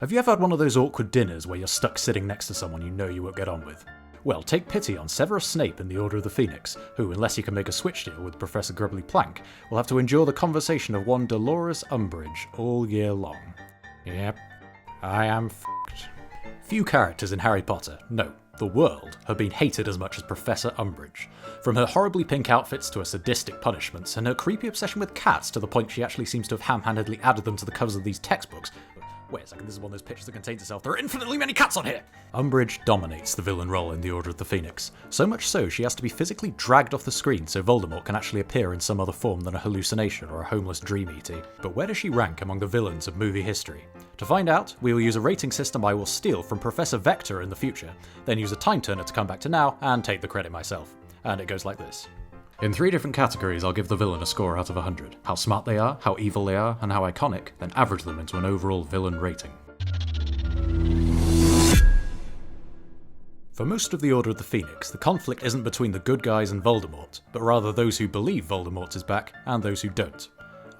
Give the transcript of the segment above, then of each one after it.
Have you ever had one of those awkward dinners where you're stuck sitting next to someone you know you won't get on with? Well, take pity on Severus Snape in the Order of the Phoenix, who, unless he can make a switch deal with Professor Grubbly Plank, will have to endure the conversation of one Dolores Umbridge all year long. Yep, I am f***ed. Few characters in Harry Potter, no, the world, have been hated as much as Professor Umbridge. From her horribly pink outfits to her sadistic punishments, and her creepy obsession with cats to the point she actually seems to have ham-handedly added them to the covers of these textbooks. Wait a second, this is one of those pictures that contains itself. There are infinitely many cats on here! Umbridge dominates the villain role in the Order of the Phoenix. So much so, she has to be physically dragged off the screen so Voldemort can actually appear in some other form than a hallucination or a homeless dream ET. But where does she rank among the villains of movie history? To find out, we will use a rating system I will steal from Professor Vector in the future, then use a time turner to come back to now and take the credit myself. And it goes like this. In 3 different categories, I'll give the villain a score out of 100. How smart they are, how evil they are, and how iconic, then average them into an overall villain rating. For most of the Order of the Phoenix, the conflict isn't between the good guys and Voldemort, but rather those who believe Voldemort is back and those who don't.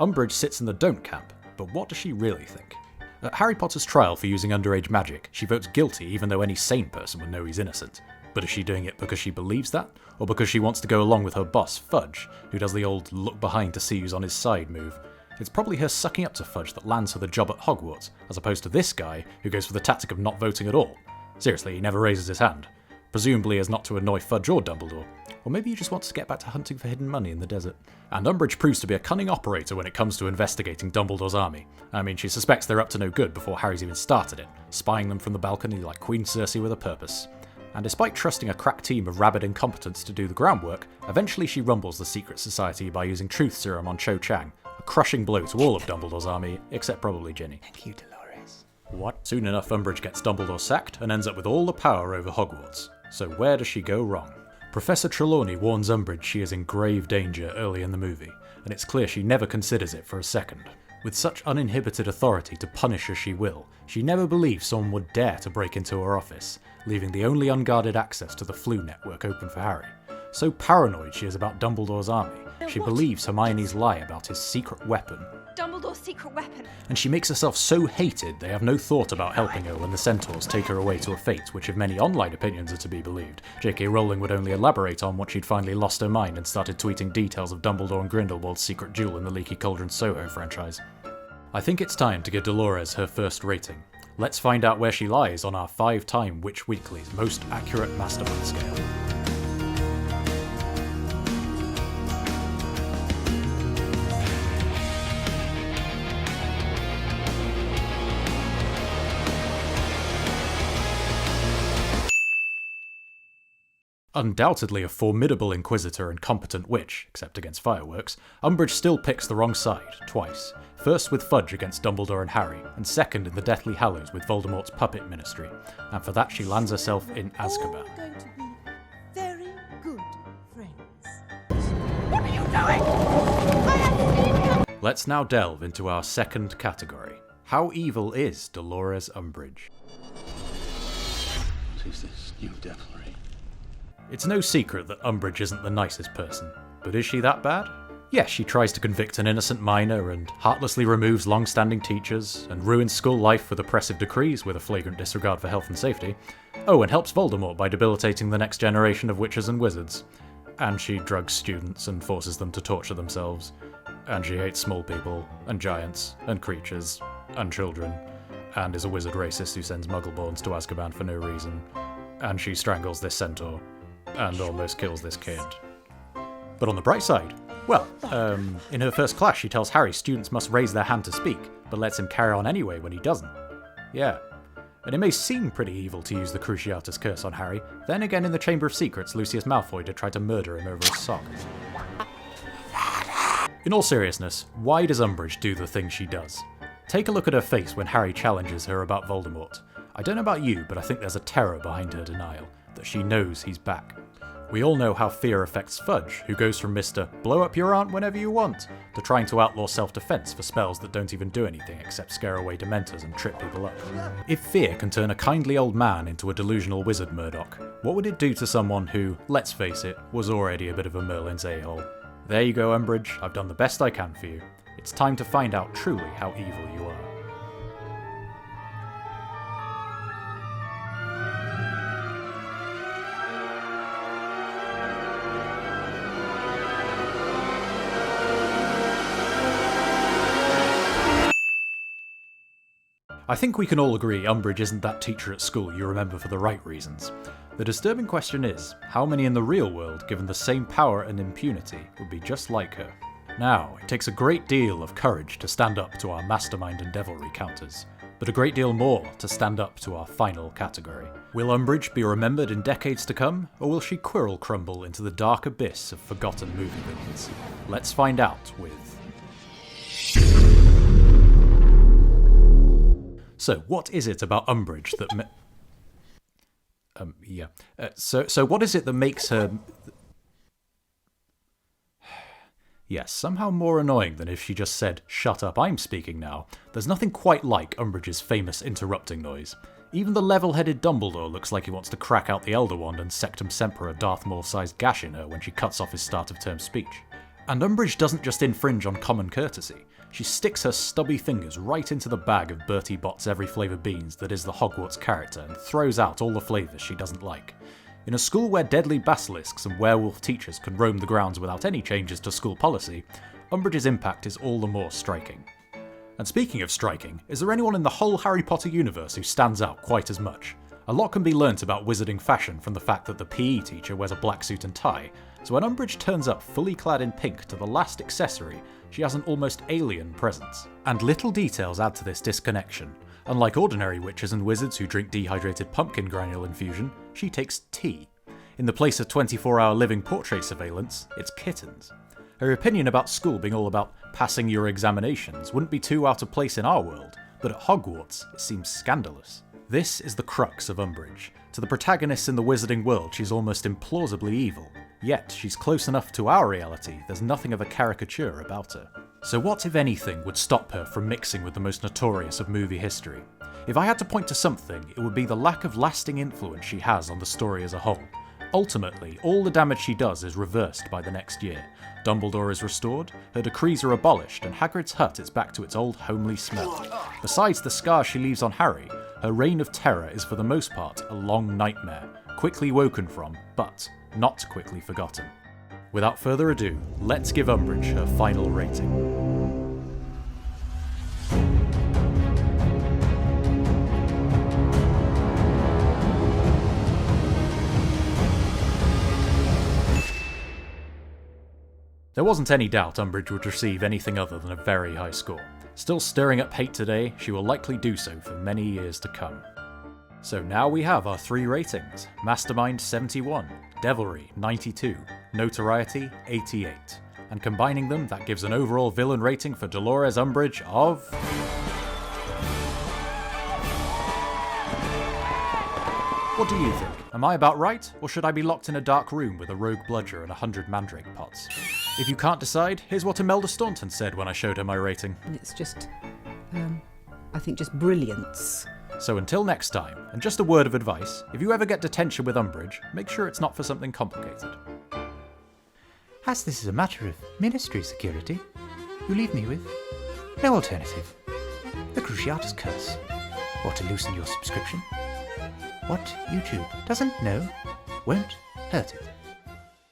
Umbridge sits in the don't camp, but what does she really think? At Harry Potter's trial for using underage magic, she votes guilty even though any sane person would know he's innocent. But is she doing it because she believes that? Or because she wants to go along with her boss, Fudge, who does the old look behind to see who's on his side move? It's probably her sucking up to Fudge that lands her the job at Hogwarts, as opposed to this guy, who goes for the tactic of not voting at all. Seriously, he never raises his hand. Presumably as not to annoy Fudge or Dumbledore. Or maybe he just wants to get back to hunting for hidden money in the desert. And Umbridge proves to be a cunning operator when it comes to investigating Dumbledore's army. I mean, she suspects they're up to no good before Harry's even started it, spying them from the balcony like Queen Cersei with a purpose. And despite trusting a crack team of rabid incompetents to do the groundwork, eventually she rumbles the secret society by using truth serum on Cho Chang, a crushing blow to all of Dumbledore's army, except probably Ginny. Thank you, Dolores. What? Soon enough, Umbridge gets Dumbledore sacked and ends up with all the power over Hogwarts. So where does she go wrong? Professor Trelawney warns Umbridge she is in grave danger early in the movie, and it's clear she never considers it for a second. With such uninhibited authority to punish as she will, she never believes someone would dare to break into her office, leaving the only unguarded access to the Flu network open for Harry. So paranoid she is about Dumbledore's army, she believes Hermione's lie about his secret weapon. Dumbledore's secret weapon. And she makes herself so hated they have no thought about helping her when the Centaurs take her away to a fate which, if many online opinions are to be believed, J.K. Rowling would only elaborate on once she'd finally lost her mind and started tweeting details of Dumbledore and Grindelwald's secret duel in the Leaky Cauldron Soho franchise. I think it's time to give Dolores her first rating. Let's find out where she lies on our 5-time Witch Weekly's most accurate Mastermind scale. Undoubtedly a formidable inquisitor and competent witch, except against fireworks, Umbridge still picks the wrong side, twice. First with Fudge against Dumbledore and Harry, and second in the Deathly Hallows with Voldemort's puppet ministry. And for that she lands herself in Azkaban. All going to be very good friends. What are you doing? Let's now delve into our second category. How evil is Dolores Umbridge? What is this new devilry? It's no secret that Umbridge isn't the nicest person, but is she that bad? Yes, she tries to convict an innocent minor and heartlessly removes long-standing teachers and ruins school life with oppressive decrees with a flagrant disregard for health and safety. Oh, and helps Voldemort by debilitating the next generation of witches and wizards. And she drugs students and forces them to torture themselves. And she hates small people, and giants, and creatures, and children, and is a wizard racist who sends muggleborns to Azkaban for no reason. And she strangles this centaur, and almost kills this kid. But on the bright side, well, in her first class she tells Harry students must raise their hand to speak, but lets him carry on anyway when he doesn't. Yeah. And it may seem pretty evil to use the Cruciatus Curse on Harry, then again in the Chamber of Secrets Lucius Malfoy did try to murder him over a sock. In all seriousness, why does Umbridge do the things she does? Take a look at her face when Harry challenges her about Voldemort. I don't know about you, but I think there's a terror behind her denial, that she knows he's back. We all know how fear affects Fudge, who goes from Mr. blow up your aunt whenever you want, to trying to outlaw self-defense for spells that don't even do anything except scare away dementors and trip people up. If fear can turn a kindly old man into a delusional wizard Murdoch, what would it do to someone who, let's face it, was already a bit of a Merlin's a-hole? There you go, Umbridge, I've done the best I can for you. It's time to find out truly how evil you are. I think we can all agree Umbridge isn't that teacher at school you remember for the right reasons. The disturbing question is, how many in the real world, given the same power and impunity, would be just like her? Now, it takes a great deal of courage to stand up to our Mastermind and Devilry counters, but a great deal more to stand up to our final category. Will Umbridge be remembered in decades to come, or will she Quirrell crumble into the dark abyss of forgotten movie villains? Let's find out with... So, what is it about Umbridge that So what is it that makes her... Yes, somehow more annoying than if she just said, "Shut up, I'm speaking now." There's nothing quite like Umbridge's famous interrupting noise. Even the level-headed Dumbledore looks like he wants to crack out the Elder Wand and Sectum Sempra a Darth Maul-sized gash in her when she cuts off his start-of-term speech. And Umbridge doesn't just infringe on common courtesy. She sticks her stubby fingers right into the bag of Bertie Bott's every flavour beans that is the Hogwarts character and throws out all the flavours she doesn't like. In a school where deadly basilisks and werewolf teachers can roam the grounds without any changes to school policy, Umbridge's impact is all the more striking. And speaking of striking, is there anyone in the whole Harry Potter universe who stands out quite as much? A lot can be learnt about wizarding fashion from the fact that the PE teacher wears a black suit and tie, so when Umbridge turns up fully clad in pink to the last accessory, she has an almost alien presence. And little details add to this disconnection. Unlike ordinary witches and wizards who drink dehydrated pumpkin granule infusion, she takes tea. In the place of 24-hour living portrait surveillance, it's kittens. Her opinion about school being all about passing your examinations wouldn't be too out of place in our world, but at Hogwarts, it seems scandalous. This is the crux of Umbridge. To the protagonists in the wizarding world, she's almost implausibly evil. Yet, she's close enough to our reality, there's nothing of a caricature about her. So what, if anything, would stop her from mixing with the most notorious of movie history? If I had to point to something, it would be the lack of lasting influence she has on the story as a whole. Ultimately, all the damage she does is reversed by the next year. Dumbledore is restored, her decrees are abolished, and Hagrid's hut is back to its old homely smell. Besides the scars she leaves on Harry, her reign of terror is for the most part a long nightmare, quickly woken from, but not quickly forgotten. Without further ado, let's give Umbridge her final rating. There wasn't any doubt Umbridge would receive anything other than a very high score. Still stirring up hate today, she will likely do so for many years to come. So now we have our 3 ratings: Mastermind 71, Devilry 92, Notoriety 88. And combining them, that gives an overall villain rating for Dolores Umbridge of... What do you think? Am I about right, or should I be locked in a dark room with a rogue bludger and 100 mandrake pots? If you can't decide, here's what Imelda Staunton said when I showed her my rating. It's just, I think just brilliance. So until next time, and just a word of advice, if you ever get detention with Umbridge, make sure it's not for something complicated. As this is a matter of ministry security, you leave me with no alternative. The Cruciatus Curse. Or to loosen your subscription. What YouTube doesn't know won't hurt it.